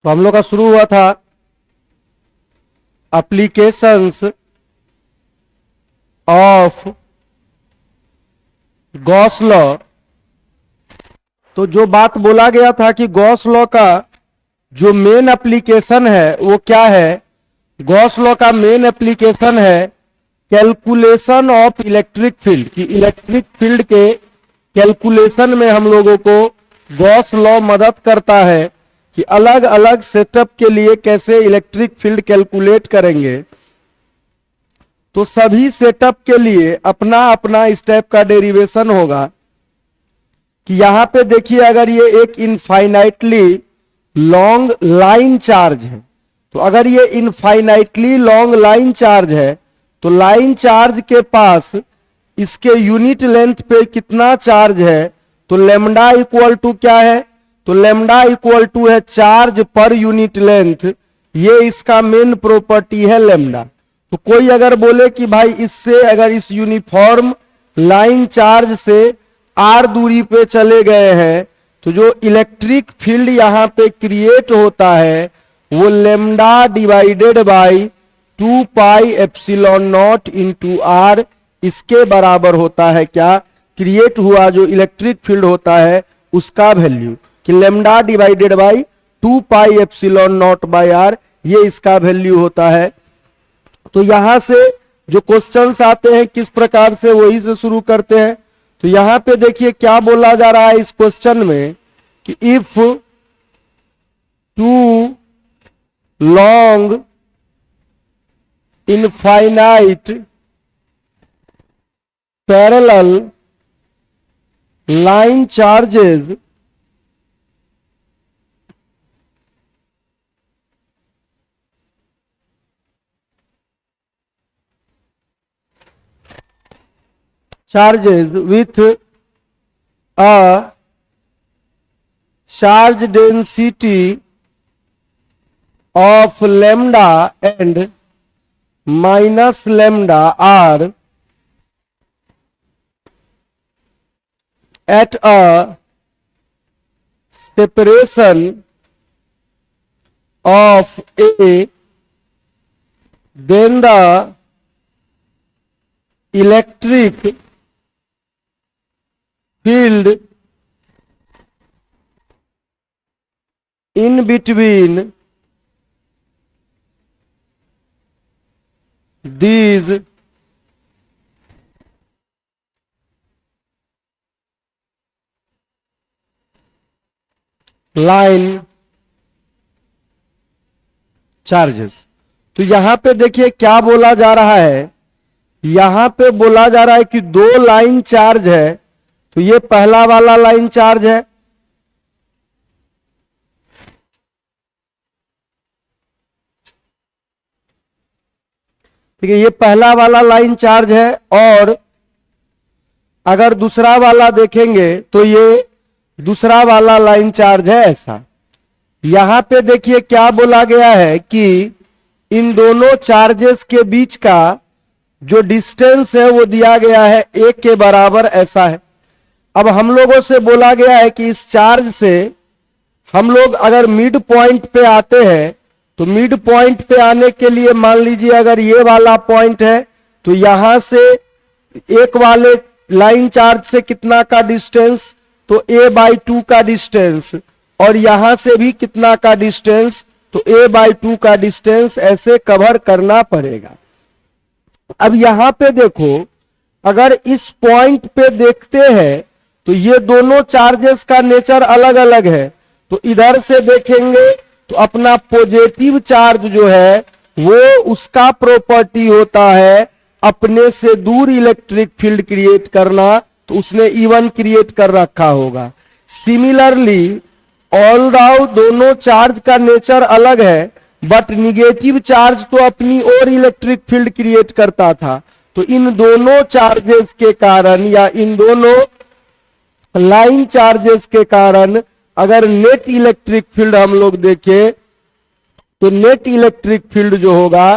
तो हम लोग का शुरू हुआ था एप्लीकेशंस ऑफ गॉस लॉ। तो जो बात बोला गया था कि गॉस लॉ का जो मेन एप्लीकेशन है वो क्या है। गॉस लॉ का मेन एप्लीकेशन है कैलकुलेशन ऑफ इलेक्ट्रिक फील्ड, कि इलेक्ट्रिक फील्ड के कैलकुलेशन में हम लोगों को गॉस लॉ मदद करता है कि अलग अलग सेटअप के लिए कैसे इलेक्ट्रिक फील्ड कैलकुलेट करेंगे। तो सभी सेटअप के लिए अपना अपना इस टाइप का डेरिवेशन होगा कि यहां पे देखिए, अगर ये एक इनफाइनाइटली लॉन्ग लाइन चार्ज है, तो अगर ये इनफाइनाइटली लॉन्ग लाइन चार्ज है तो लाइन चार्ज के पास इसके यूनिट लेंथ पे कितना चार्ज है, तो लेमडा इक्वल टू क्या है, तो लेमडा इक्वल टू है चार्ज पर यूनिट लेंथ। ये इसका मेन प्रॉपर्टी है लेमडा। तो कोई अगर बोले कि भाई इससे अगर इस यूनिफॉर्म लाइन चार्ज से आर दूरी पे चले गए हैं तो जो इलेक्ट्रिक फील्ड यहां पे क्रिएट होता है वो lambda divided by 2 pi epsilon naught into are इसके बराबर होता है। क्या क्रिएट हुआ जो इलेक्ट्रिक फील्ड होता है उसका वैल्यू, कि lambda divided by 2 pi epsilon naught by r, ये इसका वैल्यू होता है। तो यहां से जो क्वेश्चंस आते हैं किस प्रकार से, वही से शुरू करते हैं। तो यहां पे देखिए क्या बोला जा रहा है इस क्वेश्चन में कि if two long infinite parallel line charges with a charge density of lambda and minus lambda r at a separation of A, then the electric field in between these line charges. तो यहां पे देखिए क्या बोला जा रहा है, यहां पे बोला जा रहा है कि दो लाइन चार्ज है। तो ये पहला वाला लाइन चार्ज है, ठीक है, ये पहला वाला लाइन चार्ज है। और अगर दूसरा वाला देखेंगे तो ये दूसरा वाला लाइन चार्ज है ऐसा। यहां पे देखिए क्या बोला गया है कि इन दोनों चार्जेस के बीच का जो डिस्टेंस है वो दिया गया है 1 के बराबर ऐसा है। अब हम लोगों से बोला गया है कि इस चार्ज से हम लोग अगर मिड पॉइंट पे आते हैं तो मिड पॉइंट पे आने के लिए मान लीजिए अगर ये वाला पॉइंट है तो यहां से एक वाले लाइन चार्ज से कितना का डिस्टेंस, तो a/2 का डिस्टेंस, और यहां से भी कितना का डिस्टेंस, तो a/2 का डिस्टेंस ऐसे कवर करना पड़ेगा। अब यहां पे देखो अगर इस पॉइंट पे देखते हैं तो ये दोनों चार्जेस का नेचर अलग अलग है। तो इधर से देखेंगे तो अपना पॉजिटिव चार्ज जो है वो उसका प्रॉपर्टी होता है अपने से दूर इलेक्ट्रिक फील्ड क्रिएट करना, तो उसने E1 क्रिएट कर रखा होगा। सिमिलरली ऑल दोनों चार्ज का नेचर अलग है, बट निगेटिव चार्ज तो अपनी और इलेक्ट्रिक फील्ड क्रिएट करता था। तो इन दोनों चार्जेस के कारण या इन दोनों लाइन चार्जेस के कारण अगर नेट इलेक्ट्रिक फील्ड हम लोग देखें तो नेट इलेक्ट्रिक फील्ड जो होगा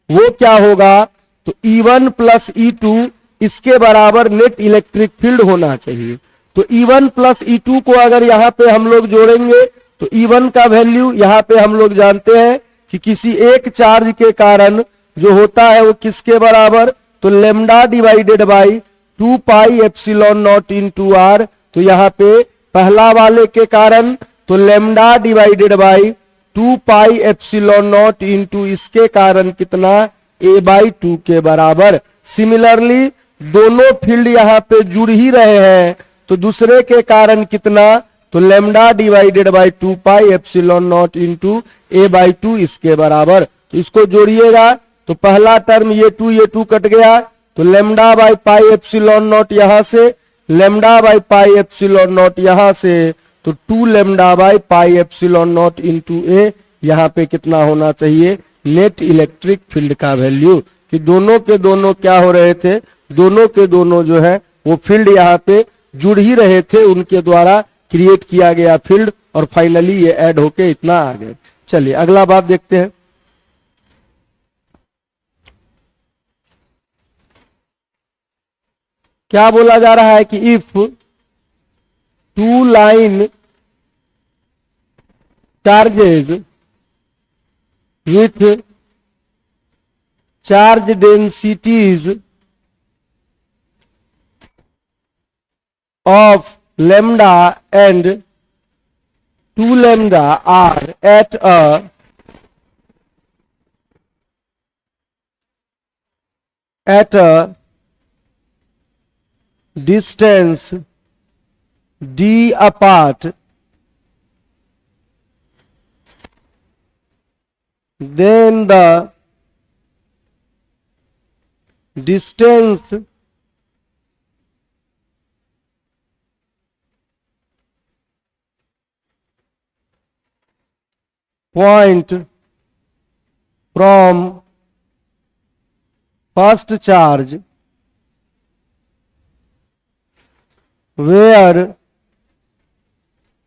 वो क्या होगा, तो E1 प्लस E2 इसके बराबर नेट इलेक्ट्रिक फील्ड होना चाहिए। तो E1 प्लस E2 को अगर यहां पे हम लोग जोड़ेंगे तो E1 का वैल्यू यहाँ पे हम लोग जानते हैं कि किसी एक चार्ज के कारण जो होता है वो किसके बराबर, तो lambda divided by 2 pi epsilon naught into r. तो यहाँ पे पहला वाले के कारण तो lambda divided by 2 pi epsilon naught into इसके कारण कितना, a/2 के बराबर। सिमिलरली दोनों फील्ड यहाँ पे जुड़ ही रहे हैं तो दूसरे के कारण कितना, तो lambda divided by 2 pi epsilon naught into a/2 इसके बराबर। तो इसको जोड़िएगा तो पहला टर्म ये 2 कट गया, तो lambda by pi epsilon naught यहां से, lambda by pi epsilon naught यहां से, तो 2 lambda by pi epsilon naught into A. यहाँ पे कितना होना चाहिए, नेट इलेक्ट्रिक फील्ड का वैल्यू, कि दोनों के दोनों क्या हो रहे थे, दोनों के दोनों जो है वो फील्ड यहाँ पे जुड़ ही रहे थे, उनके द्वारा क्रिएट किया गया फील्ड, और फाइनली ये ऐड होके इतना आ गए। चलिए अगला बात देखते हैं। क्या बोला जा रहा है कि if 2 line charges with charge densities of lambda and 2 lambda are at a distance d apart, then the distance point from first charge where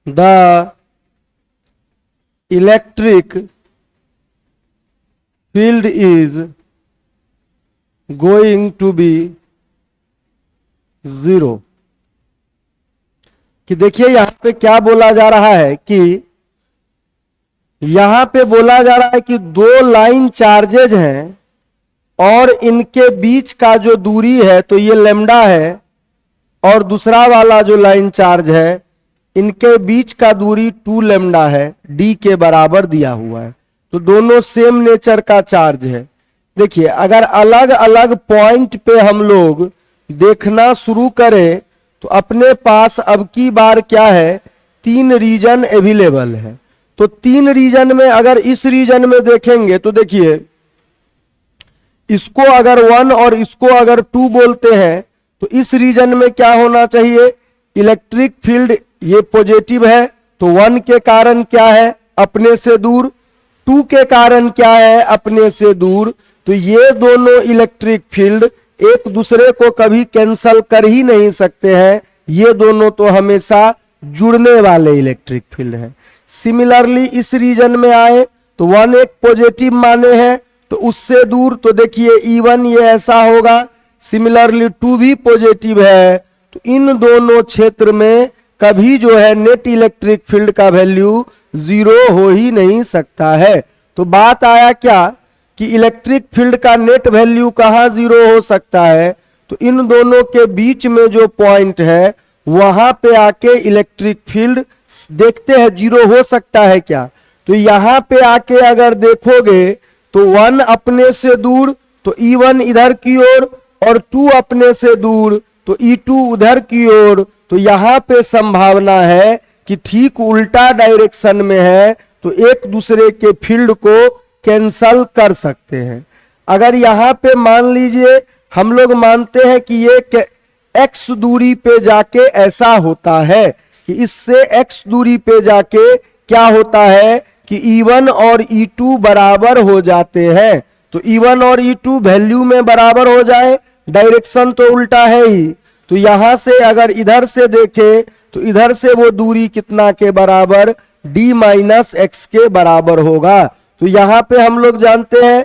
the electric field is going to be 0। कि देखिए यहां पे क्या बोला जा रहा है कि यहां पे बोला जा रहा है कि 2 लाइन चार्जेज हैं और इनके बीच का जो दूरी है तो ये लेमडा है, और दूसरा वाला जो लाइन चार्ज है इनके बीच का दूरी 2 लेमडा है, डी के बराबर दिया हुआ है। तो दोनों सेम नेचर का चार्ज है। देखिए अगर अलग अलग पॉइंट पे हम लोग देखना शुरू करें तो अपने पास अब की बार क्या है, 3 रीजन अवेलेबल है। तो 3 रीजन में अगर इस रीजन में देखेंगे तो देखिए इसको अगर 1 और इसको अगर 2 बोलते हैं तो इस रीजन में क्या होना चाहिए, इलेक्ट्रिक फील्ड ये पॉजिटिव है तो 1 के कारण क्या है, अपने से दूर, 2 के कारण क्या है, अपने से दूर। तो ये दोनों इलेक्ट्रिक फील्ड एक दूसरे को कभी कैंसल कर ही नहीं सकते हैं, ये दोनों तो हमेशा जुड़ने वाले इलेक्ट्रिक फील्ड हैं। सिमिलरली इस रीजन में आए तो 1 एक पॉजिटिव माने हैं तो उससे दूर, तो देखिए E1 ये ऐसा होगा। सिमिलरली 2 भी पॉजिटिव है, तो इन दोनों क्षेत्र में कभी जो है नेट इलेक्ट्रिक फील्ड का वैल्यू 0 हो ही नहीं सकता है। तो बात आया क्या कि इलेक्ट्रिक फील्ड का नेट वैल्यू कहां 0 हो सकता है, तो इन दोनों के बीच में जो पॉइंट है वहां पे आके इलेक्ट्रिक फील्ड देखते हैं 0 हो सकता है क्या। तो यहां पे आके अगर देखोगे तो 1 अपने से दूर तो E1 इधर की ओर और 2 अपने से दूर तो E2 उधर की ओर। तो यहां पे संभावना है कि ठीक उल्टा डायरेक्शन में है तो एक दूसरे के फील्ड को कैंसल कर सकते हैं। अगर यहां पे मान लीजिए हम लोग मानते हैं कि ये x दूरी पे जाके ऐसा होता है कि इससे x दूरी पे जाके क्या होता है कि E1 और E2 बराबर हो जाते हैं। तो E1 और E2 वैल्यू में बराबर हो जाए, डायरेक्शन तो उल्टा है ही। तो यहां से अगर इधर से देखें तो इधर से वो दूरी कितना के बराबर, d माइनस एक्स के बराबर होगा। तो यहां पे हम लोग जानते हैं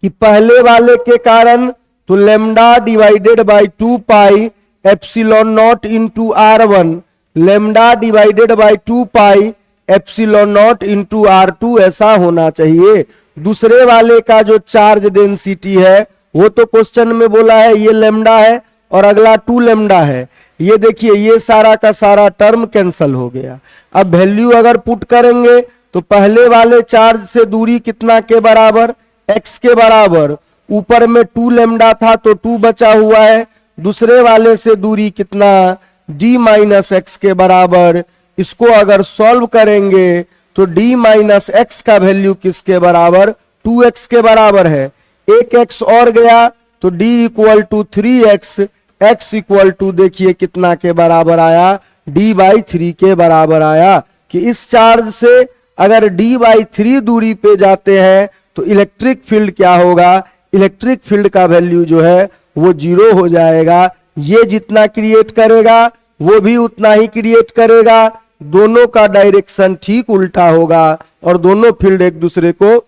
कि पहले वाले के कारण तो lambda divided by 2 pi epsilon naught into R1, lambda divided by 2 pi epsilon naught into R2 ऐसा होना चाहिए। दूसरे वाले का जो चार्ज डेंसिटी है वो तो क्वेश्चन में बोला है ये लेमडा है और अगला 2 लेमडा है। ये देखिए ये सारा का सारा टर्म कैंसल हो गया। अब वैल्यू अगर पुट करेंगे तो पहले वाले चार्ज से दूरी कितना के बराबर, x के बराबर, ऊपर में 2 लेमडा था तो 2 बचा हुआ है, दूसरे वाले से दूरी कितना d माइनस एक्स के बराबर। इसको अगर सॉल्व करेंगे तो d माइनस एक्स का वैल्यू किसके बराबर, 2x के बराबर है। एक x और गया तो d equal to 3x, x equal to देखिए कितना के बराबर आया, d/3 के बराबर आया। कि इस चार्ज से अगर d/3 दूरी पे जाते हैं तो इलेक्ट्रिक फील्ड क्या होगा, इलेक्ट्रिक फील्ड का वैल्यू जो है वो 0 हो जाएगा। ये जितना क्रिएट करेगा वो भी उतना ही क्रिएट करेगा, दोनों का डायरेक्शन ठीक उल्टा होगा और दोनों फील्ड एक दूसरे को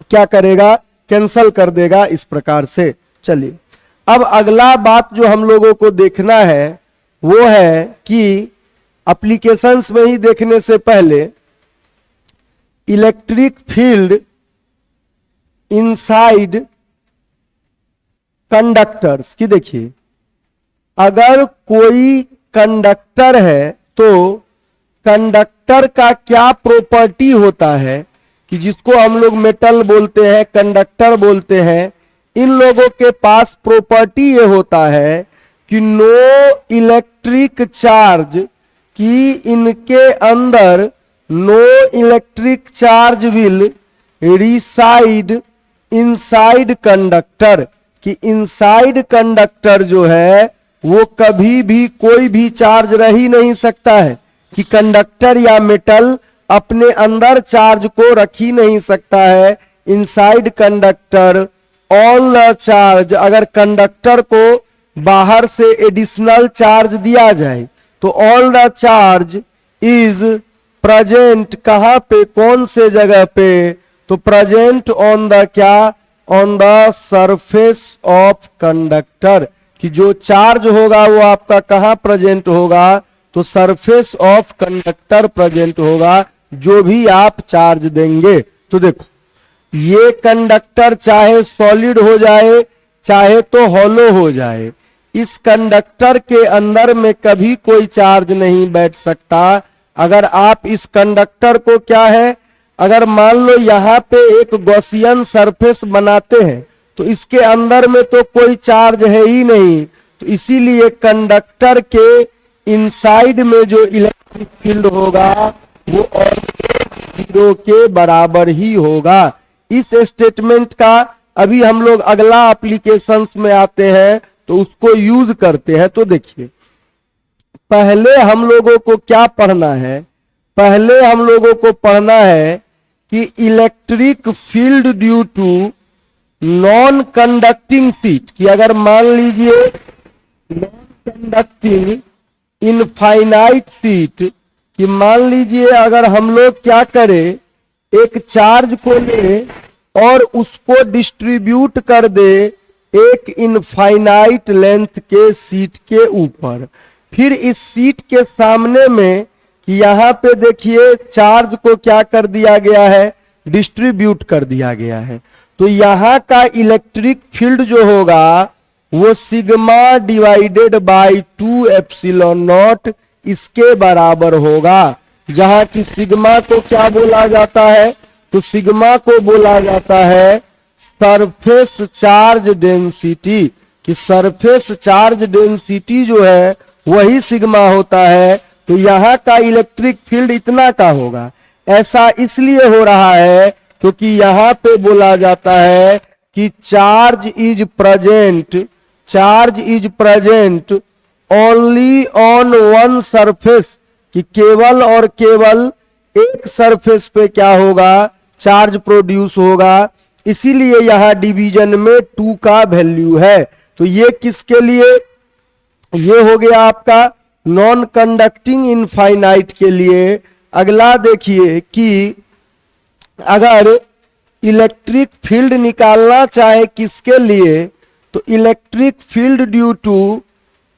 क्या करेगा, कैंसल कर देगा। इस प्रकार से चलिए अब अगला बात जो हम लोगों को देखना है वो है कि एप्लीकेशंस में ही देखने से पहले इलेक्ट्रिक फील्ड इनसाइड कंडक्टर्स की। देखिए अगर कोई कंडक्टर है तो कंडक्टर का क्या प्रॉपर्टी होता है कि जिसको हम लोग मेटल बोलते हैं, कंडक्टर बोलते हैं, इन लोगों के पास प्रॉपर्टी ये होता है कि नो इलेक्ट्रिक चार्ज, कि इनके अंदर no electric charge will reside inside conductor, कि इनसाइड कंडक्टर जो है वो कभी भी कोई भी चार्ज रह ही नहीं सकता है, कि कंडक्टर या मेटल अपने अंदर चार्ज को रख ही नहीं सकता है। Inside conductor all the charge, अगर कंडक्टर को बाहर से एडिशनल चार्ज दिया जाए तो all the charge is present, कहां पे, कौन से जगह पे, तो प्रेजेंट ऑन द क्या, on the surface of conductor, कि जो चार्ज होगा वो आपका कहां प्रेजेंट होगा, तो सरफेस ऑफ कंडक्टर प्रेजेंट होगा जो भी आप चार्ज देंगे। तो देखो ये कंडक्टर चाहे सॉलिड हो जाए चाहे तो हॉलो हो जाए, इस कंडक्टर के अंदर में कभी कोई चार्ज नहीं बैठ सकता। अगर आप इस कंडक्टर को क्या है, अगर मान लो यहां पे एक गॉसियन सरफेस बनाते हैं तो इसके अंदर में तो कोई चार्ज है ही नहीं, तो इसीलिए कंडक्टर के इनसाइड में जो इलेक्ट्रिक फील्ड होगा वो ऑलवेज 0 के बराबर ही होगा। इस स्टेटमेंट का अभी हम लोग अगला एप्लीकेशंस में आते हैं तो उसको यूज करते हैं। तो देखिए पहले हम लोगों को क्या पढ़ना है, पहले हम लोगों को पढ़ना है कि electric field due to non conducting sheet, कि अगर मान लीजिए नॉन कंडक्टिंग इनफाइनाइट शीट, कि मान लीजिए अगर हम लोग क्या करें, एक चार्ज को ले और उसको डिस्ट्रीब्यूट कर दे एक इनफाइनाइट लेंथ के शीट के ऊपर, फिर इस शीट के सामने में कि यहाँ पे देखिए चार्ज को क्या कर दिया गया है, डिस्ट्रीब्यूट कर दिया गया है, तो यहाँ का इलेक्ट्रिक फील्ड जो होगा वो sigma divided by 2 epsilon not इसके बराबर होगा। जहां की सिग्मा को क्या बोला जाता है, तो सिग्मा को बोला जाता है सरफेस चार्ज डेंसिटी, कि सरफेस चार्ज डेंसिटी जो है वही सिग्मा होता है। तो यहाँ का इलेक्ट्रिक फील्ड इतना का होगा। ऐसा इसलिए हो रहा है क्योंकि यहाँ पे बोला जाता है कि charge is present, charge is present only on one surface, कि केवल और केवल एक सरफेस पे क्या होगा, चार्ज प्रोड्यूस होगा। इसीलिए यहां डिवीजन में 2 का वैल्यू है। तो ये किसके लिए, ये हो गया आपका नॉन कंडक्टिंग इनफाइनाइट के लिए। अगला देखिए कि अगर इलेक्ट्रिक फील्ड निकालना चाहे किसके लिए, तो electric field due to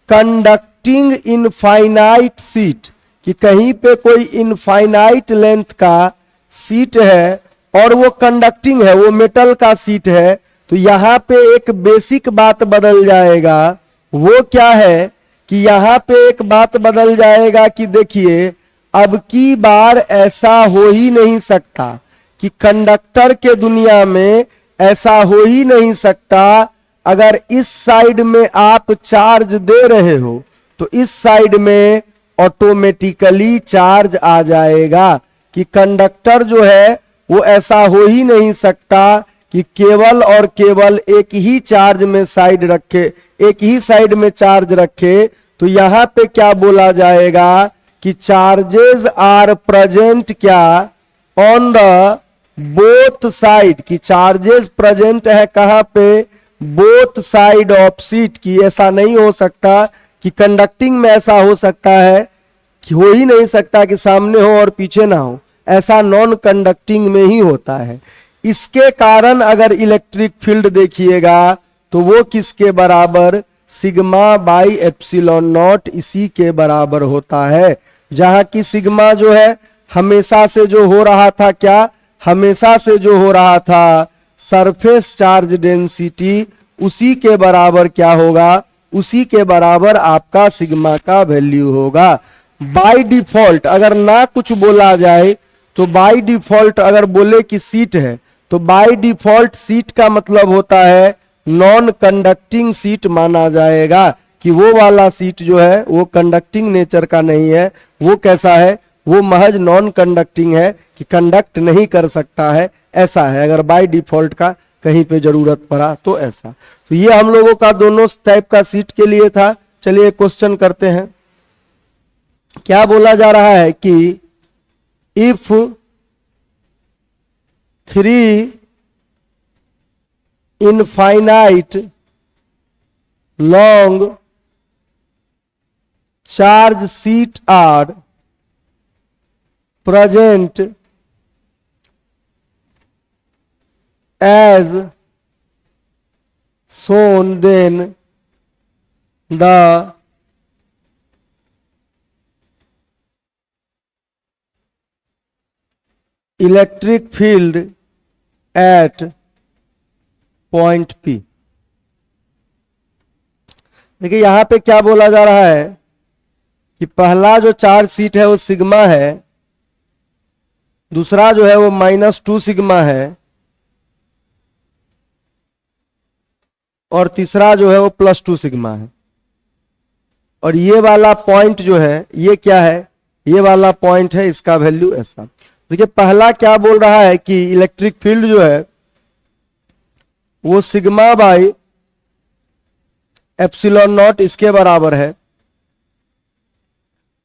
conducting infinite sheet, कि कहीं पे कोई इनफाइनाइट लेंथ का सीट है और वो कंडक्टिंग है, वो मेटल का सीट है, तो यहां पे एक बेसिक बात बदल जाएगा। वो क्या है कि यहां पे एक बात बदल जाएगा कि देखिए अब की बार ऐसा हो ही नहीं सकता कि कंडक्टर के दुनिया में ऐसा हो ही नहीं सकता, अगर इस साइड में आप चार्ज दे रहे हो तो इस साइड में ऑटोमेटिकली चार्ज आ जाएगा, कि कंडक्टर जो है वो ऐसा हो ही नहीं सकता कि केवल और केवल एक ही चार्ज में साइड रखे, एक ही साइड में चार्ज रखे। तो यहां पे क्या बोला जाएगा कि चार्जेस आर प्रेजेंट क्या ऑन द बोथ साइड, कि चार्जेस प्रेजेंट है कहां पे, बोथ साइड ऑफ सीट, की ऐसा नहीं हो सकता कि कंडक्टिंग में ऐसा हो सकता है कि हो ही नहीं सकता कि सामने हो और पीछे ना हो, ऐसा नॉन कंडक्टिंग में ही होता है। इसके कारण अगर इलेक्ट्रिक फील्ड देखिएगा तो वो किसके बराबर, सिग्मा बाई एप्सिलॉन नॉट, इसी के बराबर होता है। जहां की सिग्मा जो है हमेशा से जो हो रहा था, क्या हमेशा से जो हो रहा था सरफेस चार्ज डेंसिटी, उसी के बराबर क्या होगा, उसी के बराबर आपका सिग्मा का वैल्यू होगा। बाय डिफॉल्ट अगर ना कुछ बोला जाए तो बाय डिफॉल्ट अगर बोले कि सीट है तो बाय डिफॉल्ट सीट का मतलब होता है नॉन कंडक्टिंग सीट माना जाएगा, कि वो वाला सीट जो है वो कंडक्टिंग नेचर का नहीं है, वो कैसा है, वो महज नॉन कंडक्टिंग है, कि कंडक्ट नहीं कर सकता है, ऐसा है। अगर बाय डिफॉल्ट का कहीं पे जरूरत पड़ा तो ऐसा। तो ये हम लोगों का दोनों टाइप का सीट के लिए था। चलिए क्वेश्चन करते हैं। क्या बोला जा रहा है कि if 3 infinite long charge sheet are present as shown, then the electric field at point P। देखिए यहां पे क्या बोला जा रहा है कि पहला जो चार्ज सीट है वो सिग्मा है, दूसरा जो है वो -2 सिग्मा है, और तीसरा जो है वो +2 सिग्मा है। और ये वाला पॉइंट जो है ये क्या है, ये वाला पॉइंट है, इसका वैल्यू ऐसा। देखिए पहला क्या बोल रहा है कि इलेक्ट्रिक फील्ड जो है वो सिग्मा बाई एप्सिलॉन नॉट इसके बराबर है।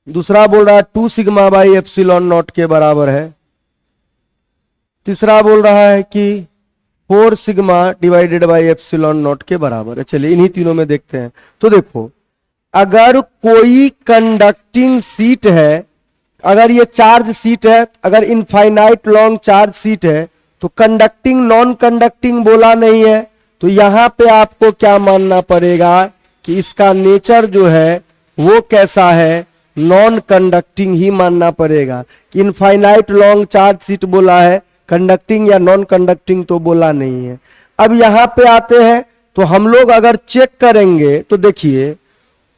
दूसरा बोल रहा है 2 सिग्मा बाई एप्सिलॉन नॉट के बराबर है। तीसरा बोल रहा है कि 4 sigma divided by epsilon not के बराबर है। चलिए इन्हीं तीनों में देखते हैं। तो देखो अगर कोई कंडक्टिंग सीट है, अगर ये चार्ज सीट है, अगर इनफाइनाइट लॉन्ग चार्ज सीट है तो कंडक्टिंग नॉन कंडक्टिंग बोला नहीं है, तो यहां पे आपको क्या मानना पड़ेगा कि इसका नेचर जो है वो कैसा है, नॉन कंडक्टिंग ही मानना पड़ेगा। कि इनफाइनाइट लॉन्ग चार्ज सीट बोला है, कंडक्टिंग या नॉन कंडक्टिंग तो बोला नहीं है। अब यहां पे आते हैं तो हम लोग अगर चेक करेंगे तो देखिए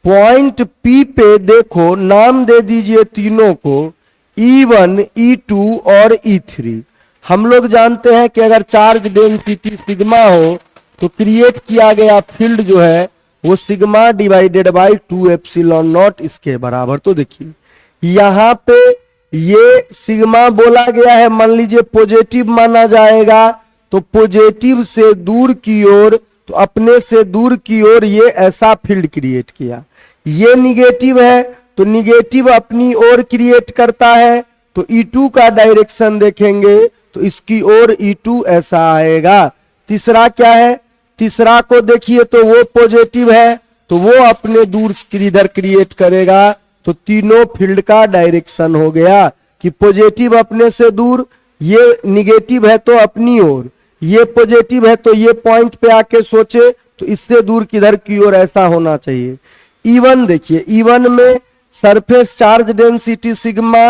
पॉइंट P पे देखो नाम दे दीजिए तीनों को, E1, E2 और E3। हम लोग जानते हैं कि अगर चार्ज डेंसिटी सिग्मा हो तो क्रिएट किया गया फील्ड जो है वो sigma divided by 2 epsilon not इसके बराबर। तो देखिए यहां पे ये सिग्मा बोला गया है, मान लीजिए पॉजिटिव माना जाएगा तो पॉजिटिव से दूर की ओर, तो अपने से दूर की ओर ये ऐसा फील्ड क्रिएट किया। ये निगेटिव है तो निगेटिव अपनी ओर क्रिएट करता है, तो E2 का डायरेक्शन देखेंगे तो इसकी ओर E2 ऐसा आएगा। तीसरा क्या है, तीसरा को देखिए तो वो पॉजिटिव है तो वो अपने दूर इधर क्रिएट करेगा, तो तीनों फील्ड का डायरेक्शन हो गया कि पॉजिटिव अपने से दूर, ये निगेटिव है तो अपनी ओर, ये पॉजिटिव है तो ये पॉइंट पे आके सोचे तो इससे दूर किधर की ओर ऐसा होना चाहिए। E1 देखिए, E1 में surface charge density sigma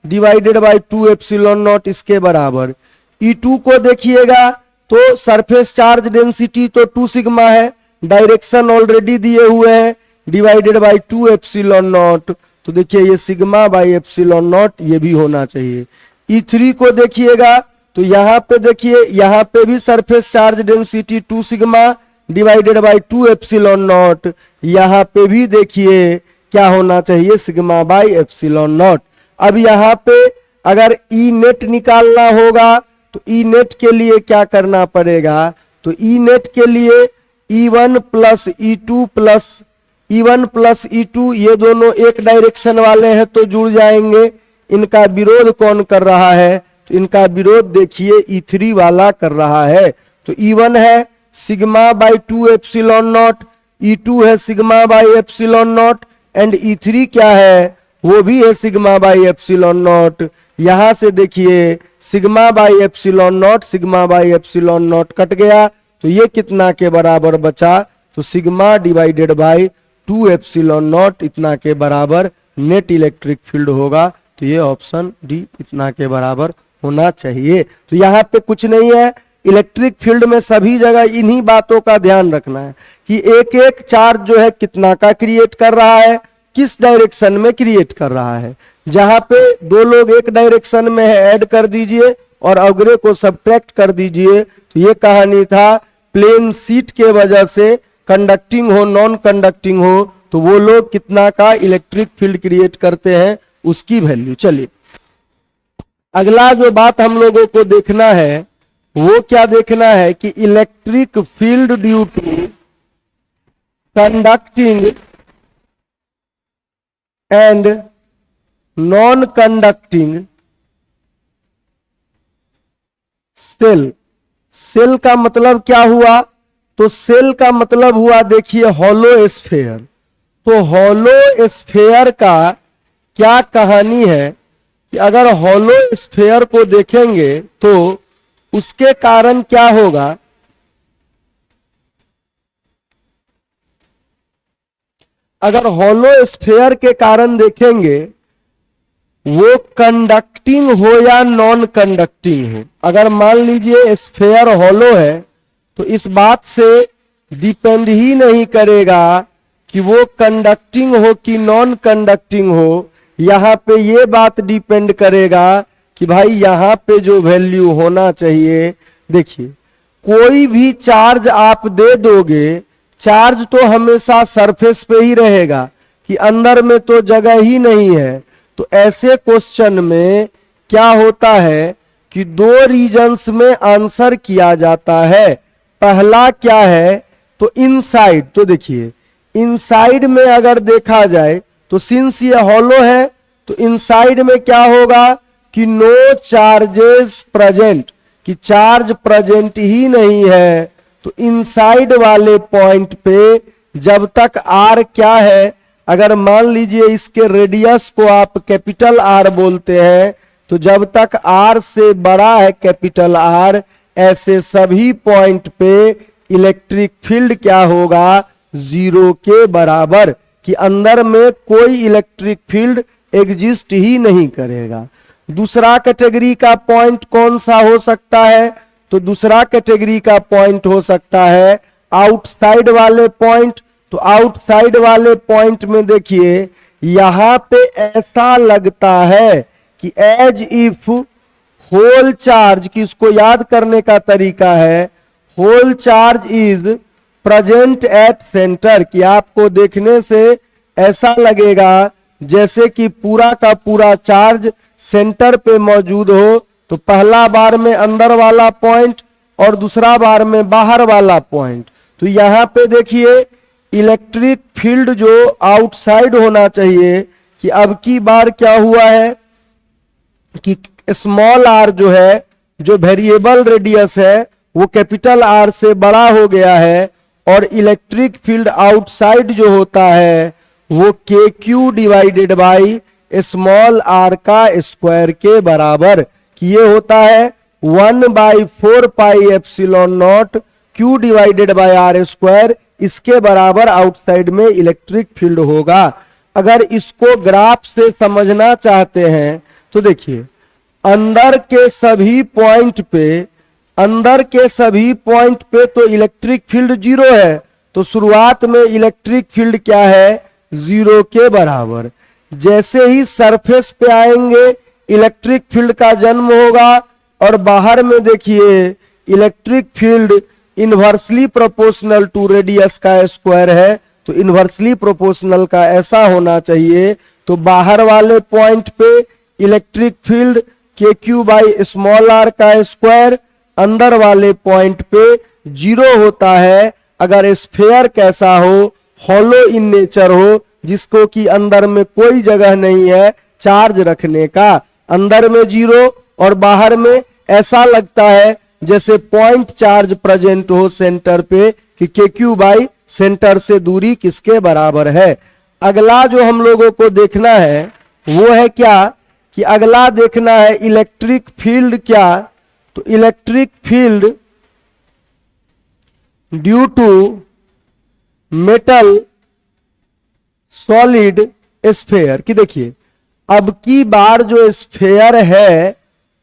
divided by 2 epsilon not इसके बराबर। E2 को देखिएगा तो सरफेस चार्ज डेंसिटी तो 2 सिग्मा है, डायरेक्शन ऑलरेडी दिए हुए हैं, डिवाइडेड बाय 2 एप्सिलॉन नॉट। तो देखिए ये सिग्मा बाय एप्सिलॉन नॉट ये भी होना चाहिए। E3 को देखिएगा तो यहाँ पे देखिए यहाँ पे भी surface charge density 2 sigma divided by 2 epsilon not, यहाँ पे भी देखिए क्या होना चाहिए, सिग्मा बाय एप्सिलॉन नॉट। अब यहाँ पे अगर ई नेट निकालना होगा तो ई नेट के लिए क्या करना पड़ेगा, तो ई नेट के लिए E1 plus E2 plus E1 plus E2 ये दोनों एक डायरेक्शन वाले हैं तो जुड़ जाएंगे। इनका विरोध कौन कर रहा है, तो इनका विरोध देखिए E3 वाला कर रहा है। तो E1 है sigma bye 2 epsilon not, E2 है sigma by epsilon not and E3 क्या है, वो भी है सिग्मा बाय एप्सिलॉन नॉट। यहां से देखिए sigma by epsilon not, sigma by epsilon not cut गया तो ये कितना के बराबर बचा, तो sigma divided by 2 epsilon not इतना के बराबर नेट इलेक्ट्रिक फील्ड होगा। तो ये ऑप्शन डी इतना के बराबर होना चाहिए। तो यहाँ पे कुछ नहीं है, इलेक्ट्रिक फील्ड में सभी जगह इन्हीं बातों का ध्यान रखना है कि एक एक चार्ज जो है कितना का क्रिएट कर रहा है, किस डायरेक्शन में क्रिएट कर रहा है। जहां पे दो लोग एक डायरेक्शन में है ऐड कर दीजिए और अगले को सब्ट्रैक्ट कर दीजिए। तो ये कहानी था प्लेन सीट के वजह से कंडक्टिंग हो नॉन कंडक्टिंग हो तो वो लोग कितना का इलेक्ट्रिक फील्ड क्रिएट करते हैं उसकी वैल्यू। चलिए अगला जो बात हम लोगों को देखना है वो क्या देखना है कि electric field due to conducting and non conducting shell. Shell का मतलब क्या हुआ, तो सेल का मतलब हुआ देखिए हॉलो स्फेयर। तो हॉलो स्फेयर का क्या कहानी है कि अगर हॉलो स्फेयर को देखेंगे तो उसके कारण क्या होगा, अगर हॉलो स्फेयर के कारण देखेंगे वो कंडक्टिंग हो या नॉन कंडक्टिंग हो। अगर मान लीजिए स्फेयर हॉलो है तो इस बात से डिपेंड ही नहीं करेगा कि वो कंडक्टिंग हो कि नॉन कंडक्टिंग हो। यहाँ पे ये बात डिपेंड करेगा कि भाई यहाँ पे जो वैल्यू होना चाहिए, देखिए कोई भी चार्ज आप दे दोगे, चार्ज तो हमेशा सरफेस पे ही रहेगा कि अंदर में तो जगह ही नहीं है। तो ऐसे क्वेश्चन में क्या होता है कि दो रीजन्स में आंसर किया जाता है। पहला क्या है, तो इनसाइड। तो देखिए इनसाइड में अगर देखा जाए तो सिंस ये हॉलो है तो इनसाइड में क्या होगा कि नो चार्जेस प्रेजेंट, कि चार्ज प्रेजेंट ही नहीं है। तो इनसाइड वाले पॉइंट पे जब तक आर क्या है, अगर मान लीजिए इसके रेडियस को आप कैपिटल आर बोलते हैं तो जब तक आर से बड़ा है कैपिटल आर, ऐसे सभी पॉइंट पे इलेक्ट्रिक फील्ड क्या होगा, जीरो के बराबर, कि अंदर में कोई इलेक्ट्रिक फील्ड एग्जिस्ट ही नहीं करेगा। दूसरा कैटेगरी का पॉइंट कौन सा हो सकता है, तो दूसरा कैटेगरी का पॉइंट हो सकता है आउटसाइड वाले पॉइंट। तो आउटसाइड वाले पॉइंट में देखिए यहां पे ऐसा लगता है कि एज इफ होल चार्ज, कि इसको याद करने का तरीका है, whole charge is present at centre, कि आपको देखने से ऐसा लगेगा जैसे कि पूरा का पूरा चार्ज सेंटर पे मौजूद हो। तो पहला बार में अंदर वाला पॉइंट और दूसरा बार में बाहर वाला पॉइंट। तो यहां पे देखिए इलेक्ट्रिक फील्ड जो आउटसाइड होना चाहिए, कि अब की बार क्या हुआ है कि स्मॉल आर जो है, जो वेरिएबल रेडियस है, वो कैपिटल आर से बड़ा हो गया है और इलेक्ट्रिक फील्ड आउटसाइड जो होता है वो के q divided by small r का स्क्वायर के बराबर, कि ये होता है 1/4 pi epsilon naught q divided by are square, इसके बराबर आउटसाइड में इलेक्ट्रिक फील्ड होगा। अगर इसको ग्राफ से समझना चाहते हैं तो देखिए, अंदर के सभी पॉइंट पे तो इलेक्ट्रिक फील्ड जीरो है, तो शुरुआत में इलेक्ट्रिक फील्ड क्या है, जीरो के बराबर। जैसे ही सरफेस पे आएंगे इलेक्ट्रिक फील्ड का जन्म होगा, और बाहर में देखिए electric field inversely proportional to radius का स्क्वायर है, तो इनवर्सली प्रोपोर्शनल का ऐसा होना चाहिए। तो बाहर वाले पॉइंट पे इलेक्ट्रिक फील्ड के क्यू बाई स्मॉल आर का स्क्वायर, अंदर वाले पॉइंट पे जीरो होता है अगर स्फेयर कैसा हो, हॉलो इन नेचर हो, जिसको कि अंदर में कोई जगह नहीं है चार्ज रखने का। अंदर में जीरो और बाहर में ऐसा लगता है जैसे पॉइंट चार्ज प्रेजेंट हो सेंटर पे, कि के क्यू बाई सेंटर से दूरी किसके बराबर है। अगला जो हम लोगों को देखना है वो है क्या, कि अगला देखना है इलेक्ट्रिक फील्ड क्या, तो electric field due to metal solid sphere, कि देखिए अब की बार जो स्फेयर है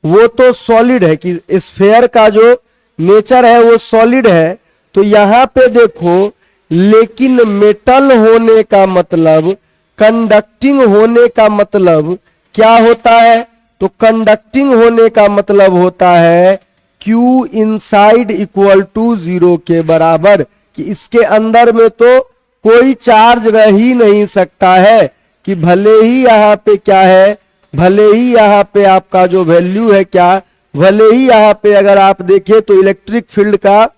वो तो सॉलिड है, कि स्फेयर का जो नेचर है वो सॉलिड है। तो यहां पे देखो, लेकिन मेटल होने का मतलब, कंडक्टिंग होने का मतलब क्या होता है, तो कंडक्टिंग होने का मतलब होता है Q inside equal to zero के बराबर, कि इसके अंदर में तो कोई चार्ज रह ही नहीं सकता है, कि भले ही यहाँ पे क्या है, भले ही यहाँ पे आपका जो वैल्यू है क्या, भले ही यहाँ पे अगर आप देखें तो इलेक्ट्रिक फील्ड का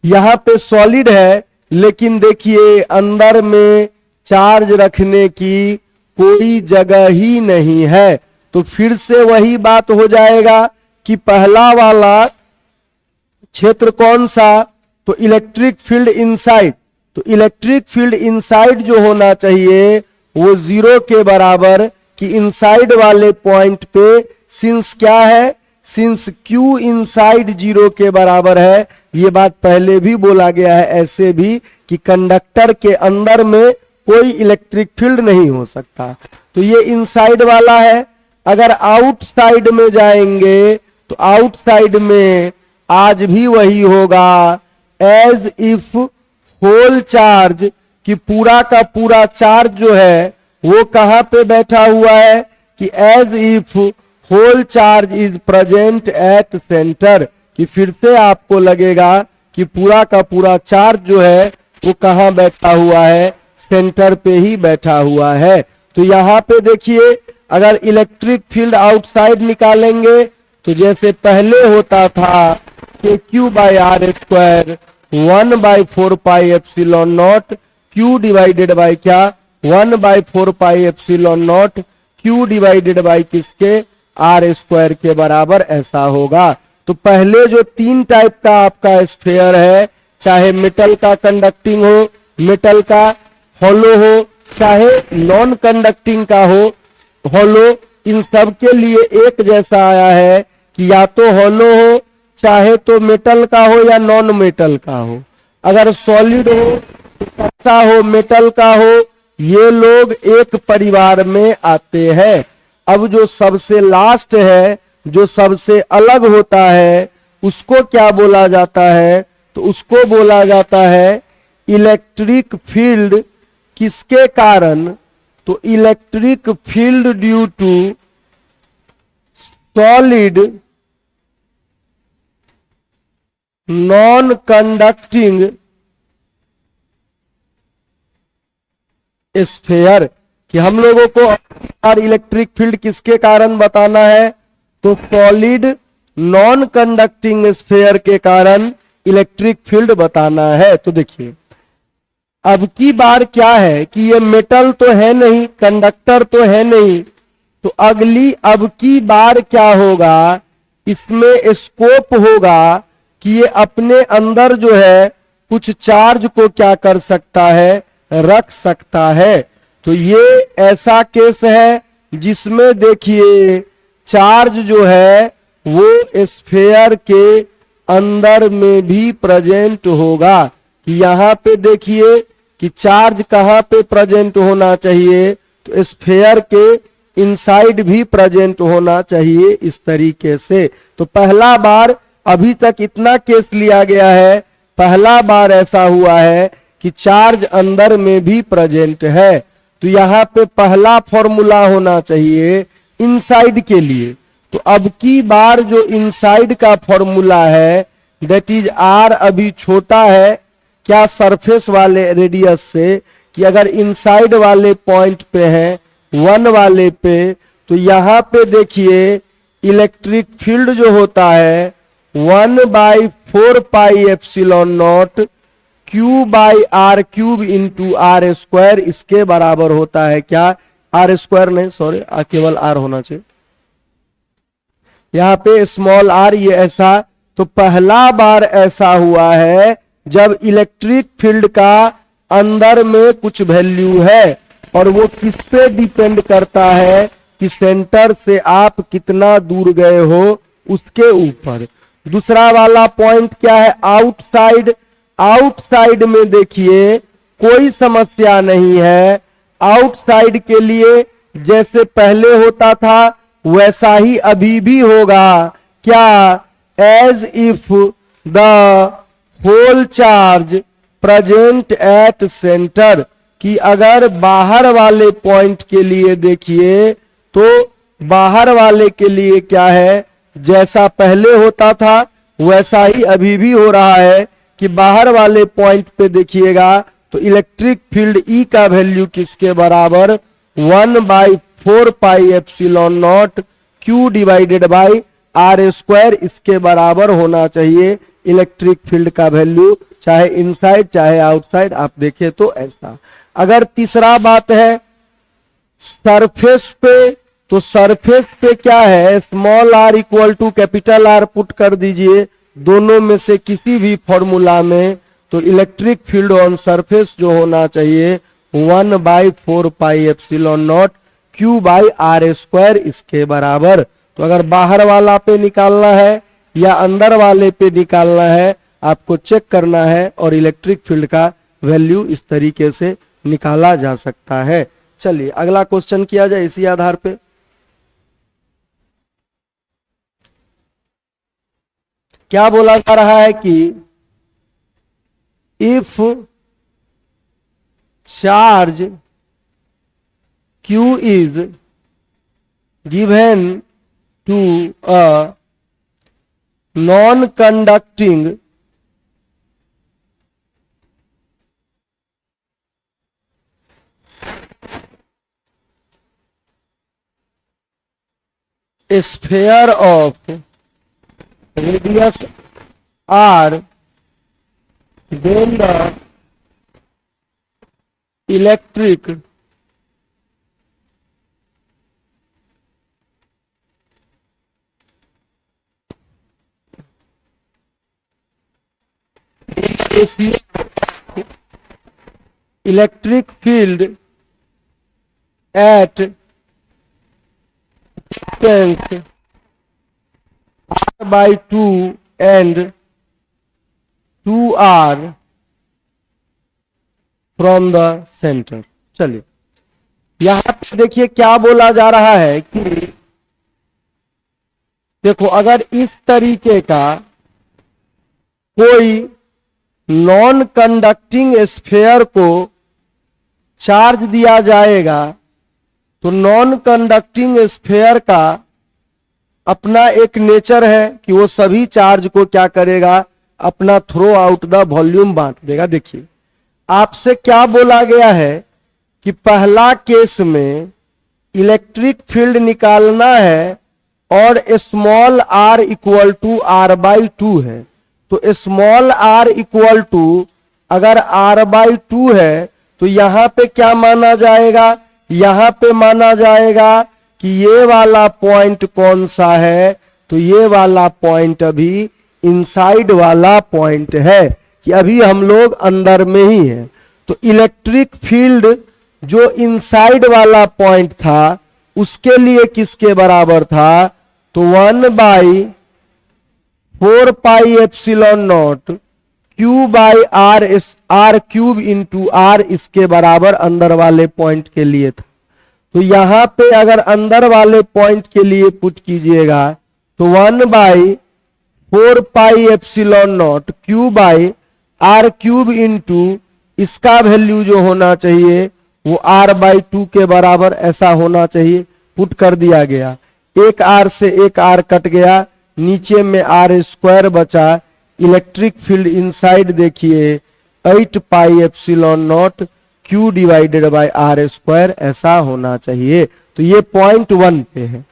यहाँ पे सॉलिड है, लेकिन देखिए अंदर में चार्ज रखने की कोई जगह ही नहीं है। तो फिर से वही बात हो जाएगा कि पहला वाला क्षेत्र कौन सा, तो इलेक्ट्रिक फील्ड इनसाइड, तो इलेक्ट्रिक फील्ड इनसाइड जो होना चाहिए वो जीरो के बराबर, कि इनसाइड वाले पॉइंट पे सिंस क्या है, सिंस Q इनसाइड जीरो के बराबर है। ये बात पहले भी बोला गया है ऐसे भी, कि कंडक्टर के अंदर में कोई इलेक्ट्रिक फील्ड नहीं हो सकता। तो ये इनसाइड वाला है। अगर आउटसाइड में जाएंगे तो आउटसाइड में आज भी वही होगा, एज इफ होल चार्ज, कि पूरा का पूरा चार्ज जो है वो कहां पे बैठा हुआ है, कि as if whole charge is present at centre, कि फिर से आपको लगेगा कि पूरा का पूरा चार्ज जो है वो कहां बैठा हुआ है, सेंटर पे ही बैठा हुआ है। तो यहां पे देखिए, अगर इलेक्ट्रिक फील्ड आउटसाइड निकालेंगे तो जैसे पहले होता था कि Q by are square 1/4πε0 Q divided by क्या, 1/4πε0 Q डिवाइडेड बाई किसके, आर स्क्वायर के बराबर ऐसा होगा। तो पहले जो तीन टाइप का आपका स्फेयर है, चाहे मेटल का कंडक्टिंग हो, मेटल का हॉलो हो, चाहे नॉन कंडक्टिंग का हो हॉलो, इन सब के लिए एक जैसा आया है कि या तो हॉलो हो, चाहे तो मेटल का हो या नॉन मेटल का हो। अगर सॉलिड हो, कच्चा हो, मेटल का हो, ये लोग एक परिवार में आते हैं। अब जो सबसे लास्ट है, जो सबसे अलग होता है, उसको क्या बोला जाता है, तो उसको बोला जाता है इलेक्ट्रिक फील्ड। किसके कारण, तो electric field due to solid non conducting sphere, कि हम लोगों को और इलेक्ट्रिक फील्ड किसके कारण बताना है, तो सॉलिड नॉन कंडक्टिंग स्फेयर के कारण इलेक्ट्रिक फील्ड बताना है। तो देखिए अब की बार क्या है कि ये मेटल तो है नहीं, कंडक्टर तो है नहीं, तो अगली अब की बार क्या होगा, इसमें स्कोप होगा कि ये अपने अंदर जो है कुछ चार्ज को क्या कर सकता है, रख सकता है। तो ये ऐसा केस है जिसमें देखिए चार्ज जो है वो स्फेयर के अंदर में भी प्रेजेंट होगा। कि यहाँ पे देखिए कि चार्ज कहाँ पे प्रेजेंट होना चाहिए, तो स्फेयर के इनसाइड भी प्रेजेंट होना चाहिए इस तरीके से। तो पहला बार अभी तक इतना केस लिया गया है, पहला बार ऐसा हुआ है कि चार्ज अंदर में भी प्रेजेंट है। तो यहाँ पे पहला फॉर्मूला होना चाहिए इनसाइड के लिए। तो अब की बार जो इनसाइड का फॉर्मूला है दैट इज आर अभी छोटा है क्या सरफेस वाले रेडियस से, कि अगर इनसाइड वाले पॉइंट पे है 1 वाले पे, तो यहां पे देखिए इलेक्ट्रिक फील्ड जो होता है 1/4 pi epsilon naught Q by are cube into r square इसके बराबर होता है क्या, आर स्क्वायर नहीं सॉरी केवल आर होना चाहिए, यहाँ पे स्मॉल आर ये ऐसा। तो पहला बार ऐसा हुआ है जब इलेक्ट्रिक फील्ड का अंदर में कुछ वैल्यू है और वो किस पे डिपेंड करता है कि सेंटर से आप कितना दूर गए हो उसके ऊपर। दूसरा वाला पॉइंट क्या है, आउटसाइड। आउटसाइड में देखिए कोई समस्या नहीं है, आउटसाइड के लिए जैसे पहले होता था वैसा ही अभी भी होगा क्या, as if the whole charge present at centre, कि अगर बाहर वाले पॉइंट के लिए देखिए तो बाहर वाले के लिए क्या है, जैसा पहले होता था वैसा ही अभी भी हो रहा है कि बाहर वाले पॉइंट पे देखिएगा तो इलेक्ट्रिक फील्ड ई का वैल्यू किसके बराबर 1/4 pi epsilon naught Q divided by are square इसके बराबर होना चाहिए इलेक्ट्रिक फील्ड का वैल्यू, चाहे इनसाइड चाहे आउटसाइड आप देखें तो ऐसा। अगर तीसरा बात है सरफेस पे, तो सरफेस पे क्या है, small R equal to capital R put कर दीजिए दोनों में से किसी भी फॉर्मूला में, तो इलेक्ट्रिक फील्ड ऑन सरफेस जो होना चाहिए 1/4 pi epsilon naught Q by are square इसके बराबर। तो अगर बाहर वाला पे निकालना है या अंदर वाले पे निकालना है आपको चेक करना है और इलेक्ट्रिक फील्ड का वैल्यू इस तरीके से निकाला जा सकता है। चलिए अगला क्वेश्चन किया जाए इसी आधार पे। क्या बोला जा रहा है कि if charge Q is given to a non-conducting sphere of radius r, then the electric electric field at distance r/2 and 2r from the center। चलिए यहां पे देखिए क्या बोला जा रहा है कि देखो अगर इस तरीके का कोई नॉन कंडक्टिंग स्फेयर को चार्ज दिया जाएगा तो नॉन कंडक्टिंग स्फेयर का अपना एक नेचर है कि वो सभी चार्ज को क्या करेगा, अपना थ्रो आउट द वॉल्यूम बांट देगा। देखिए आपसे क्या बोला गया है कि पहला केस में इलेक्ट्रिक फील्ड निकालना है और small r equal to r/2 है। तो स्मॉल r इक्वल टू अगर r/2 है तो यहां पे क्या माना जाएगा, यहां पे माना जाएगा कि ये वाला पॉइंट कौन सा है, तो ये वाला पॉइंट अभी इनसाइड वाला पॉइंट है कि अभी हम लोग अंदर में ही हैं। तो इलेक्ट्रिक फील्ड जो इनसाइड वाला पॉइंट था उसके लिए किसके बराबर था, तो 1/4 pi epsilon naught Q by are cube into are इसके बराबर अंदर वाले पॉइंट के लिए था। तो यहां पे अगर अंदर वाले पॉइंट के लिए पुट कीजिएगा तो 1/4 pi epsilon naught Q by are cube into इसका वैल्यू जो होना चाहिए वो r/2 के बराबर ऐसा होना चाहिए। पुट कर दिया गया, एक r से एक r कट गया, नीचे में r² बचा। इलेक्ट्रिक फील्ड इनसाइड देखिए 8πε0 Q डिवाइडेड बाय r², ऐसा होना चाहिए। तो ये पॉइंट 1 पे है।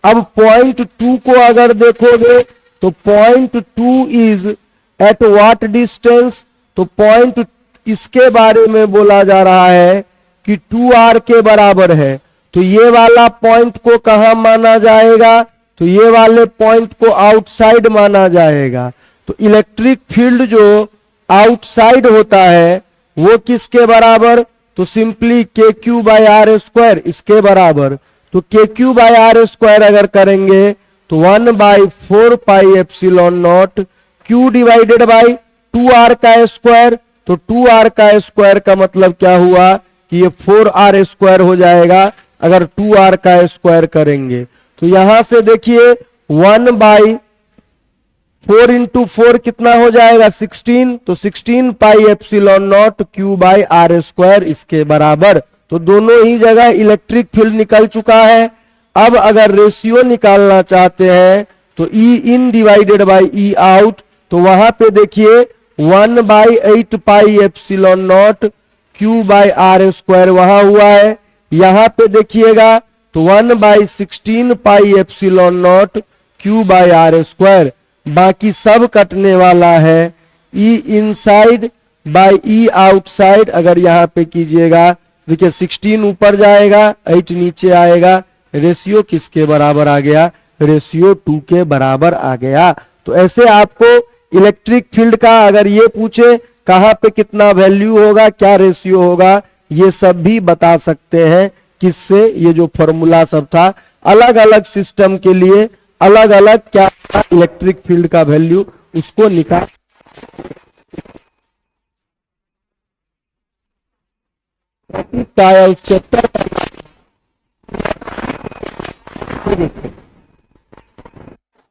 अब पॉइंट 2 को अगर देखोगे तो point 2 is at what distance, तो पॉइंट इसके बारे में बोला जा रहा है कि 2r के बराबर है। तो ये वाला पॉइंट को कहां माना जाएगा, तो ये वाले पॉइंट को आउटसाइड माना जाएगा। तो इलेक्ट्रिक फील्ड जो आउटसाइड होता है वो किसके बराबर, तो सिंपली KQ बाय r² इसके बराबर। तो KQ बाय r² अगर करेंगे तो 1/4 pi ε0 Q divided by 2r का स्क्वायर। तो 2r का स्क्वायर का मतलब क्या हुआ कि ये 4r² हो जाएगा अगर 2r का स्क्वायर करेंगे। तो यहां से देखिए 1/4 इंटू 4 कितना हो जाएगा 16, तो 16πε0 Q बाई r² इसके बराबर। तो दोनों ही जगह इलेक्ट्रिक फील्ड निकल चुका है। अब अगर रेशियो निकालना चाहते हैं तो E in divided by E out, तो वहां पे देखिए 1/8πε0 Q बाई r² वहां हुआ है। यहां पे देखिएगा तो 1/16πε0 Q बाई r², बाकी सब कटने वाला है। E inside by E outside अगर यहां पे कीजिएगा देखिए 16 ऊपर जाएगा 8 नीचे आएगा, रेशियो किसके बराबर आ गया, रेशियो 2 के बराबर आ गया। तो ऐसे आपको इलेक्ट्रिक फील्ड का अगर ये पूछे कहां पे कितना वैल्यू होगा, क्या रेशियो होगा, ये सब भी बता सकते हैं। किससे, ये जो फॉर्मूला सब था, अलग अलग सिस्टम के लिए अलग अलग क्या इलेक्ट्रिक फील्ड का वैल्यू उसको निकाल।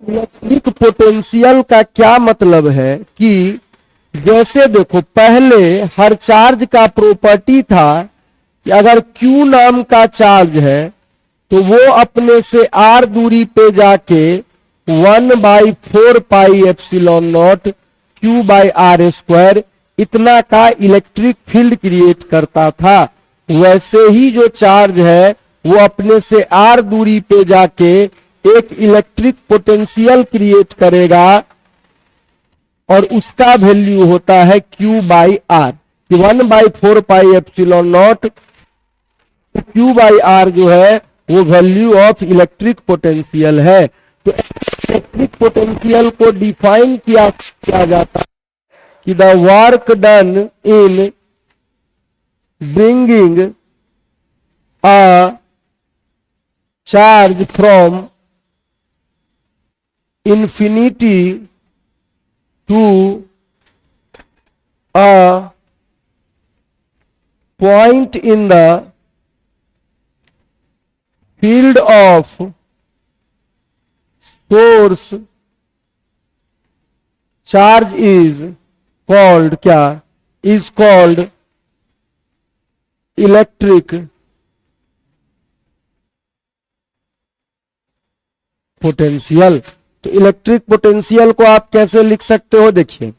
इलेक्ट्रिक पोटेंशियल का क्या मतलब है कि जैसे देखो पहले हर चार्ज का प्रॉपर्टी था कि अगर Q नाम का चार्ज है तो वो अपने से R दूरी पे जाके 1/4 पाई ε0 Q बाई r² इतना का इलेक्ट्रिक फील्ड क्रिएट करता था। वैसे ही जो चार्ज है वो अपने से R दूरी पे जाके एक इलेक्ट्रिक पोटेंशियल क्रिएट करेगा और उसका वैल्यू होता है Q by R। 1/4 pi ε0 Q by R जो है वो वैल्यू ऑफ इलेक्ट्रिक पोटेंशियल है। तो इलेक्ट्रिक पोटेंशियल को डिफाइन किया जाता है कि the work done in bringing a charge from infinity to a point in the field of source charge is called क्या, is called electric पोटेंशियल। तो electric potential को आप कैसे लिख सकते हो, देखिए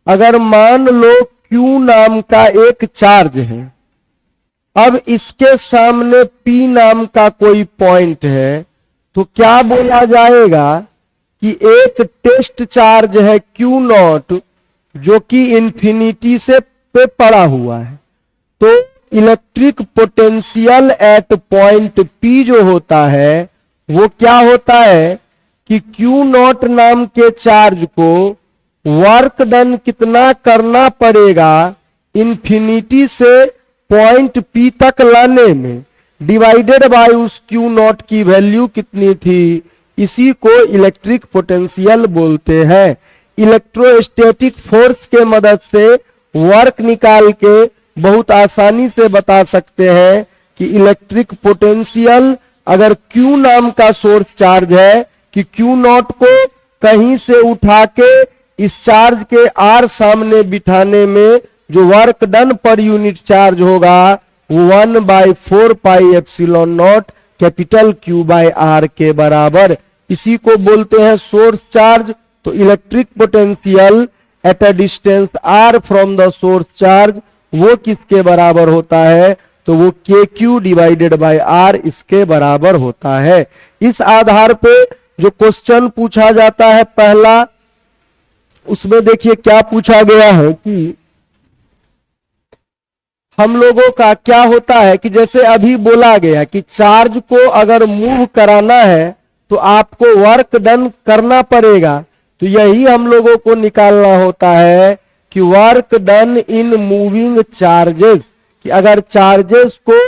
अगर मान लो Q नाम का एक चार्ज है, अब इसके सामने P नाम का कोई पॉइंट है, तो क्या बोला जाएगा कि एक टेस्ट चार्ज है Q0 जो कि इंफिनिटी से पे पड़ा हुआ है। तो electric potential at point P जो होता है वो क्या होता है कि Q0 नाम के चार्ज को वर्क डन कितना करना पड़ेगा इंफिनिटी से पॉइंट P तक लाने में, डिवाइडेड बाय उस Q0 की वैल्यू कितनी थी, इसी को इलेक्ट्रिक पोटेंशियल बोलते हैं। इलेक्ट्रोस्टैटिक फोर्स के मदद से वर्क निकाल के बहुत आसानी से बता सकते हैं कि इलेक्ट्रिक पोटेंशियल अगर Q नाम का सोर्स चार्ज है कि Q नॉट को कहीं से उठा के इस चार्ज के R सामने बिठाने में जो work done per unit charge होगा वो 1/4πε0 कैपिटल Q/R के बराबर, इसी को बोलते हैं सोर्स चार्ज। तो electric potential at a distance R from the source charge वो किसके बराबर होता है, तो वो KQ/R इसके बराबर होता है। इस आधार पे जो क्वेश्चन पूछा जाता है पहला, उसमें देखिए क्या पूछा गया है कि हम लोगों का क्या होता है कि जैसे अभी बोला गया कि चार्ज को अगर मूव कराना है तो आपको वर्क डन करना पड़ेगा, तो यही हम लोगों को निकालना होता है कि work done in moving charges, कि अगर चार्जेस को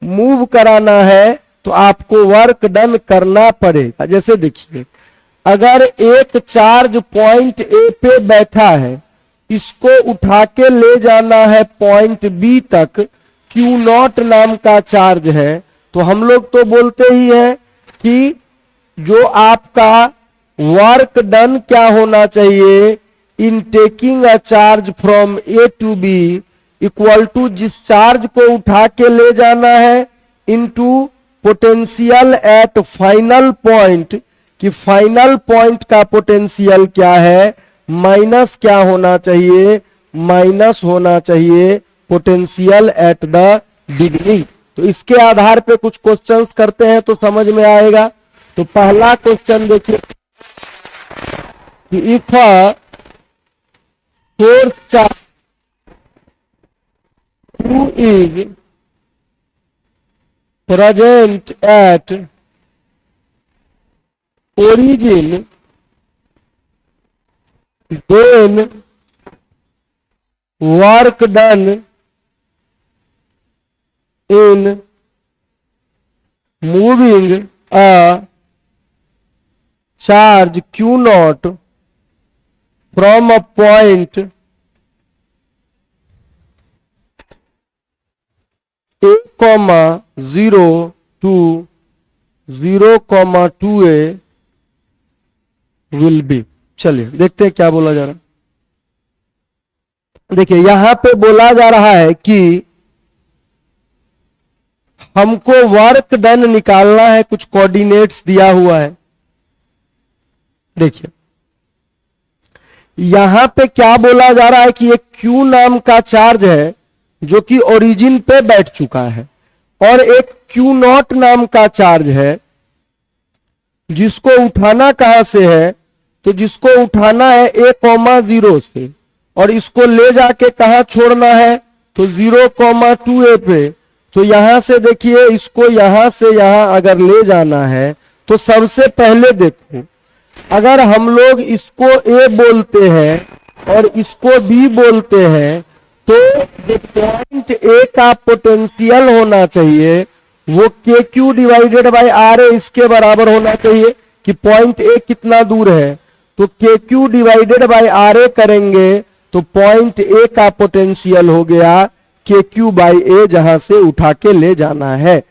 मूव कराना है तो आपको वर्क डन करना पड़ेगा। जैसे देखिए अगर एक चार्ज पॉइंट ए पे बैठा है, इसको उठा के ले जाना है पॉइंट बी तक, Q नॉट नाम का चार्ज है, तो हम लोग तो बोलते ही हैं कि जो आपका वर्क डन क्या होना चाहिए in taking a charge from A to B equal to जिस चार्ज को उठा के ले जाना है into potential at final point, कि फाइनल पॉइंट का पोटेंशियल क्या है, माइनस क्या होना चाहिए, माइनस होना चाहिए पोटेंशियल एट द बिगिनिंग। तो इसके आधार पे कुछ क्वेश्चंस करते हैं तो समझ में आएगा। तो पहला क्वेश्चन देखिए कि if a source charge Q is present at origin, then work done in moving a charge Q naught from a point A, 0 to 0,2a will be। चलिए देखते हैं क्या बोला जा रहा है। देखिए यहां पे बोला जा रहा है कि हमको वर्क डन निकालना है, कुछ कोऑर्डिनेट्स दिया हुआ है। देखिए यहां पे क्या बोला जा रहा है कि एक Q नाम का चार्ज है जो कि ओरिजिन पे बैठ चुका है, और एक Q नॉट नाम का चार्ज है जिसको उठाना कहां से है, तो जिसको उठाना है A,0 से, और इसको ले जाके कहां छोड़ना है, तो 0,2a पे। तो यहां से देखिए इसको यहां से यहां अगर ले जाना है तो सबसे पहले देखो अगर हम लोग इसको A बोलते हैं और इसको B बोलते हैं तो जो पॉइंट ए का पोटेंशियल होना चाहिए वो KQ/R इसके बराबर होना चाहिए कि पॉइंट ए कितना दूर है, तो KQ/RA करेंगे तो पॉइंट ए का पोटेंशियल हो गया KQ/A जहां से उठा के ले जाना है।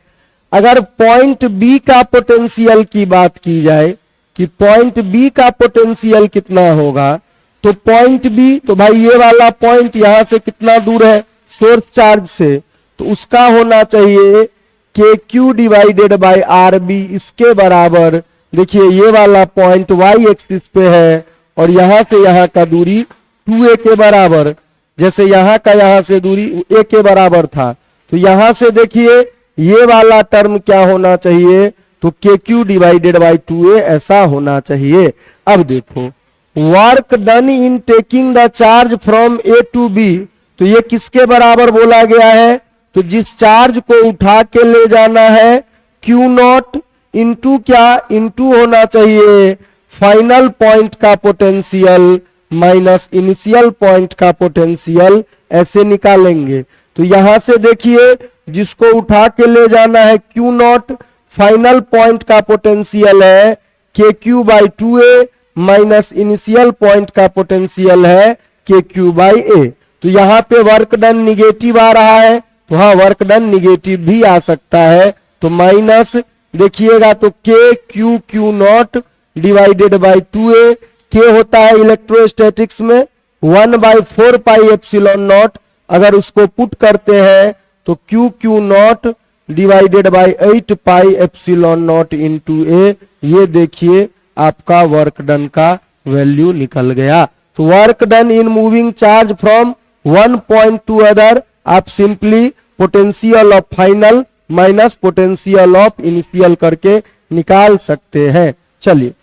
अगर पॉइंट बी का पोटेंशियल की बात की जाए कि पॉइंट बी का पोटेंशियल कितना होगा, तो पॉइंट बी, तो भाई ये वाला पॉइंट यहां से कितना दूर है सोर्स चार्ज से, तो उसका होना चाहिए KQ/RB इसके बराबर। देखिए ये वाला पॉइंट y एक्सिस पे है और यहां से यहां का दूरी 2a के बराबर, जैसे यहां का यहां से दूरी a के बराबर था, तो यहां से देखिए ये वाला टर्म क्या होना चाहिए, तो KQ/2a ऐसा होना चाहिए। अब देखो work done in taking the charge from A to B, तो ये किसके बराबर बोला गया है, तो जिस चार्ज को उठा के ले जाना है Q नॉट इंटू क्या, इंटू होना चाहिए फाइनल पॉइंट का पोटेंशियल माइनस इनिशियल पॉइंट का पोटेंशियल, ऐसे निकालेंगे। तो यहां से देखिए जिसको उठा के ले जाना है Q नॉट, फाइनल पॉइंट का पोटेंशियल है KQ/2a माइनस इनिशियल पॉइंट का पोटेंशियल है के क्यू बाई ए। तो यहाँ पे वर्क डन निगेटिव आ रहा है, तो हाँ वर्क डन निगेटिव भी आ सकता है। तो माइनस देखिएगा तो के Q Q naught divided by 2a। के होता है इलेक्ट्रोस्टैटिक्स में 1/4 पाई एप्सिलॉन नॉट, अगर उसको पुट करते हैं तो Q Q naught divided by 8 pi epsilon naught into A. ये देखिए आपका वर्क डन का वैल्यू निकल गया। तो work done in moving charge from one point to other, आप simply potential of final minus potential of initial करके निकाल सकते हैं। चलिए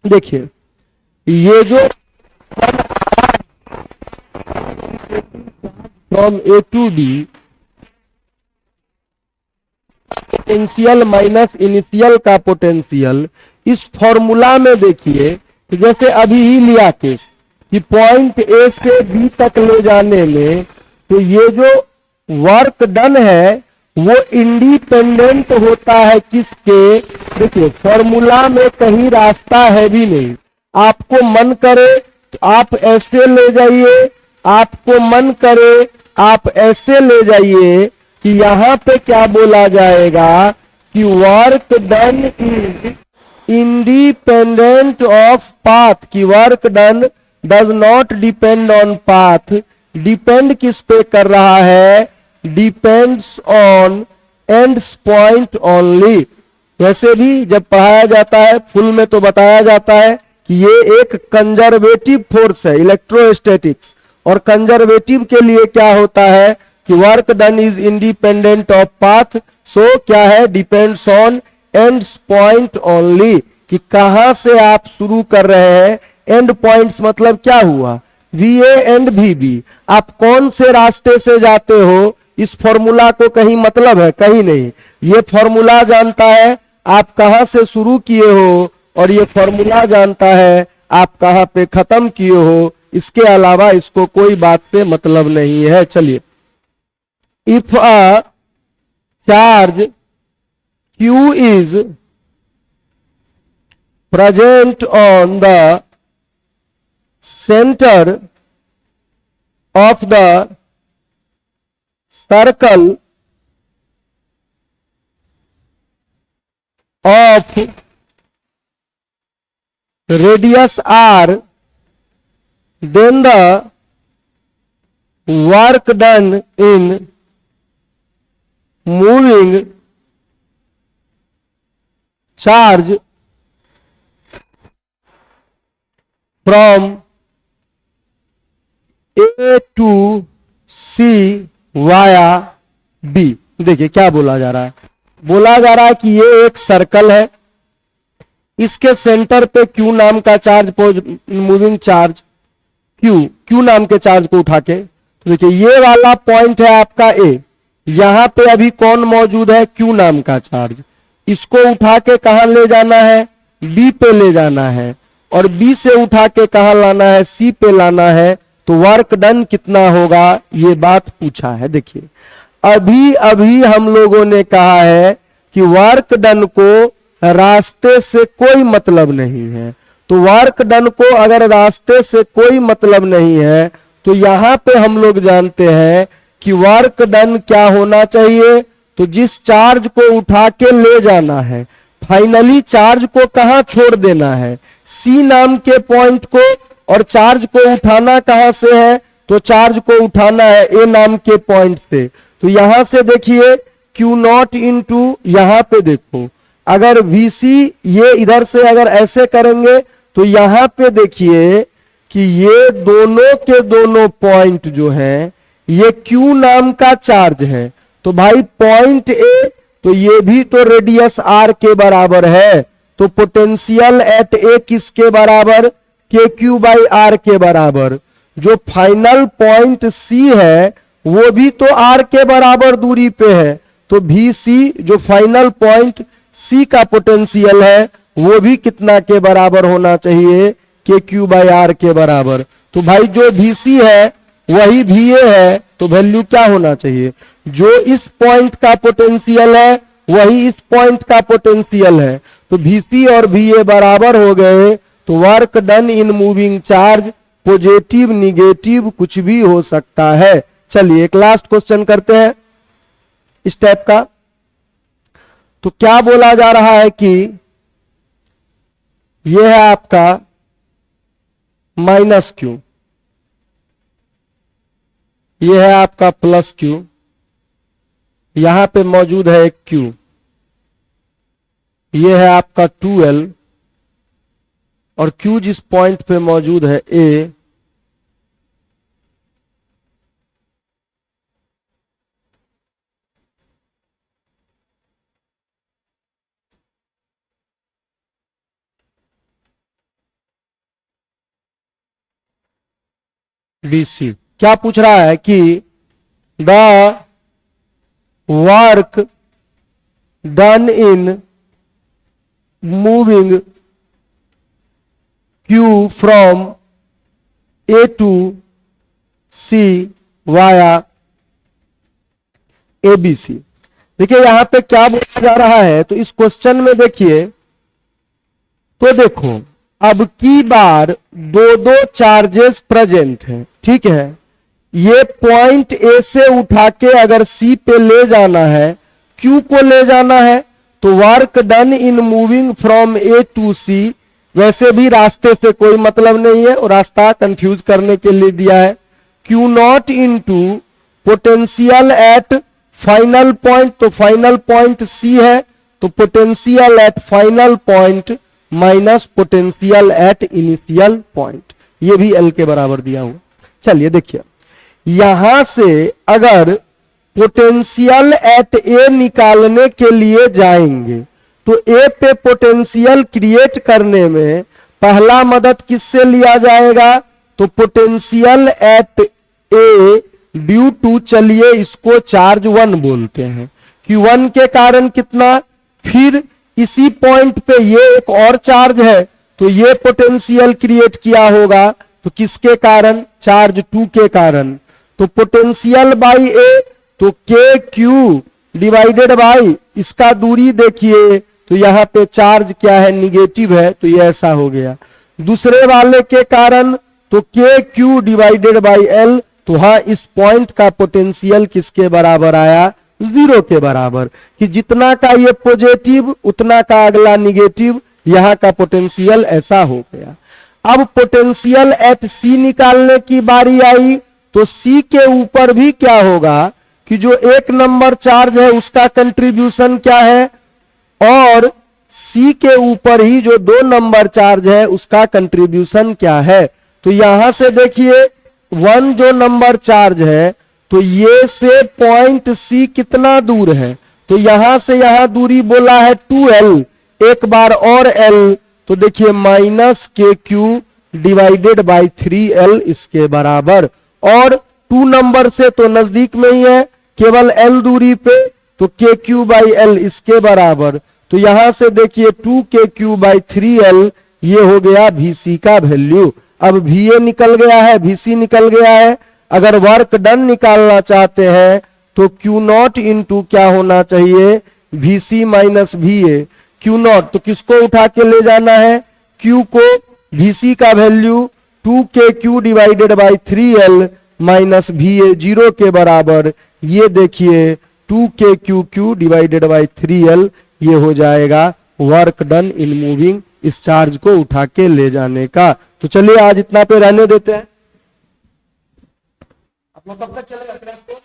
देखिए ये जो from A to B potential minus initial का पोटेंशियल, इस फॉर्मूला में देखिए कि जैसे अभी ही लिया केस कि पॉइंट ए से बी तक ले जाने में, तो ये जो वर्क डन है वो इंडिपेंडेंट होता है किसके। देखिए फॉर्मूला में कहीं रास्ता है भी नहीं, आपको मन करे तो आप ऐसे ले जाइए, आपको मन करे आप ऐसे ले जाइए कि यहां पे क्या बोला जाएगा कि work done is independent of path, की work done does not depend on path. Depend किस पे कर रहा है, depends on ends point only. वैसे भी जब पढ़ाया जाता है फुल में तो बताया जाता है कि ये एक कंजर्वेटिव फोर्स है इलेक्ट्रोस्टैटिक्स, और कंजर्वेटिव के लिए क्या होता है कि work done is independent of path, so क्या है depends on ends point only, कि कहां से आप शुरू कर रहे हैं। एंड पॉइंट्स मतलब क्या हुआ, V A and V B, आप कौन से रास्ते से जाते हो, इस फॉर्मूला को कहीं मतलब है, कहीं नहीं। ये फॉर्मूला जानता है आप कहां से शुरू किए हो, और ये फॉर्मूला जानता है आप कहां पे खत्म किए हो। इसके अलावा इसको कोई बात से मतलब नहीं है। चलिए if a charge Q is present on the center of the circle of radius r, then the work done in moving charge from A to C via B। देखिए क्या बोला जा रहा है, बोला जा रहा है कि ये एक सर्कल है, इसके सेंटर पे Q नाम का चार्ज, मूविंग चार्ज Q नाम के चार्ज को उठा के, तो देखिए ये वाला पॉइंट है आपका A, यहां पे अभी कौन मौजूद है, Q नाम का चार्ज। इसको उठा के कहां ले जाना है, B पे ले जाना है, और B से उठा के कहां लाना है, C पे लाना है। तो वर्क डन कितना होगा ये बात पूछा है। देखिए अभी अभी हम लोगों ने कहा है कि वर्क डन को रास्ते से कोई मतलब नहीं है। तो वर्क डन को अगर रास्ते से कोई मतलब नहीं है तो यहां पे हम लोग जानते हैं कि वर्क डन क्या होना चाहिए। तो जिस चार्ज को उठा के ले जाना है, फाइनली चार्ज को कहां छोड़ देना है, सी नाम के पॉइंट को, और चार्ज को उठाना कहां से है, तो चार्ज को उठाना है ए नाम के पॉइंट से। तो यहां से देखिए Q नॉट इंटू, यहां पे देखो अगर VC ये इधर से अगर ऐसे करेंगे तो यहां पे देखिए कि ये दोनों के दोनों पॉइंट जो हैं ये Q नाम का चार्ज है। तो भाई पॉइंट ए, तो ये भी तो रेडियस r के बराबर है, तो पोटेंशियल एट ए किसके बराबर, के क्यू बाई आर के बराबर। जो फाइनल पॉइंट सी है वो भी तो r के बराबर दूरी पे है, तो VC जो फाइनल पॉइंट C का पोटेंशियल है वो भी कितना के बराबर होना चाहिए, के क्यू बाई आर के बराबर। तो भाई जो VC है वही VA है, तो वैल्यू क्या होना चाहिए, जो इस पॉइंट का पोटेंशियल है वही इस पॉइंट का पोटेंशियल है। तो VC और VA बराबर हो गए, तो work done in moving charge positive negative कुछ भी हो सकता है। चलिए एक लास्ट क्वेश्चन करते हैं इस टाइप का। तो क्या बोला जा रहा है कि यह है आपका माइनस क्यू, यह है आपका प्लस क्यू, यहां पे मौजूद है एक क्यू, यह है आपका 2l और क्यू जिस पॉइंट पे मौजूद है ए, बी सी। क्या पूछ रहा है कि the work done in moving Q from A to C via A B C. देखिए यहां पे क्या बोला जा रहा है, तो इस क्वेश्चन में देखिए, तो देखो अब की बार दो दो चार्जेस प्रेजेंट हैं, ठीक है। ये पॉइंट ए से उठा के अगर सी पे ले जाना है, क्यू को ले जाना है, तो work done in moving from A to C, वैसे भी रास्ते से कोई मतलब नहीं है और रास्ता कंफ्यूज करने के लिए दिया है। Q not into potential at final point, तो फाइनल पॉइंट सी है, तो potential at final point minus potential at initial point, ये भी एल के बराबर दिया हुआ। चलिए देखिए, यहां से अगर पोटेंशियल एट ए निकालने के लिए जाएंगे, तो ए पे पोटेंशियल क्रिएट करने में पहला मदद किससे लिया जाएगा, तो potential at A due to, चलिए इसको चार्ज 1 बोलते हैं, कि 1 के कारण कितना, फिर इसी पॉइंट पे ये एक और चार्ज है, तो ये पोटेंशियल क्रिएट किया होगा, तो किसके कारण, चार्ज 2 के कारण, तो पोटेंशियल बाई ए, तो के क्यू डिवाइडेड बाई इसका दूरी देखिए, तो यहां पे चार्ज क्या है, निगेटिव है, तो ये ऐसा हो गया। दूसरे वाले के कारण तो के क्यू डिवाइडेड बाई एल, तो हाँ इस पॉइंट का पोटेंशियल किसके बराबर आया, 0 के बराबर, कि जितना का ये पॉजिटिव उतना का अगला निगेटिव, यहां का पोटेंशियल ऐसा हो गया। अब पोटेंशियल एट सी निकालने की बारी आई, तो सी के ऊपर भी क्या होगा कि जो 1 नंबर चार्ज है उसका कंट्रीब्यूशन क्या है, और सी के ऊपर ही जो 2 नंबर चार्ज है उसका कंट्रीब्यूशन क्या है। तो यहां से देखिए 1 जो नंबर चार्ज है, तो ये से पॉइंट सी कितना दूर है, तो यहां से यहां दूरी बोला है 2l, एक बार और l, तो देखिए माइनस के क्यू डिवाइडेड बाई 3l इसके बराबर, और 2 नंबर से तो नजदीक में ही है, केवल l दूरी पे, तो के क्यू बाई एल इसके बराबर, तो यहां से देखिए 2 के क्यू बाई 3l, ये हो गया Vc का वैल्यू। अब Va निकल गया है, Vc निकल गया है। अगर वर्क डन निकालना चाहते हैं तो क्यू नॉट इंटू क्या होना चाहिए, Vc minus Va। Q not तो किसको उठा के ले जाना है, क्यू को, Vc का वैल्यू 2 के q divided by 3l minus Va 0 के बराबर, ये देखिए 2 के Q Q divided by 3l, ये हो जाएगा वर्क डन इन मूविंग इस चार्ज को उठा के ले जाने का। तो चलिए आज इतना पे रहने देते हैं। आप लोग कब तक चलेगा क्लास को?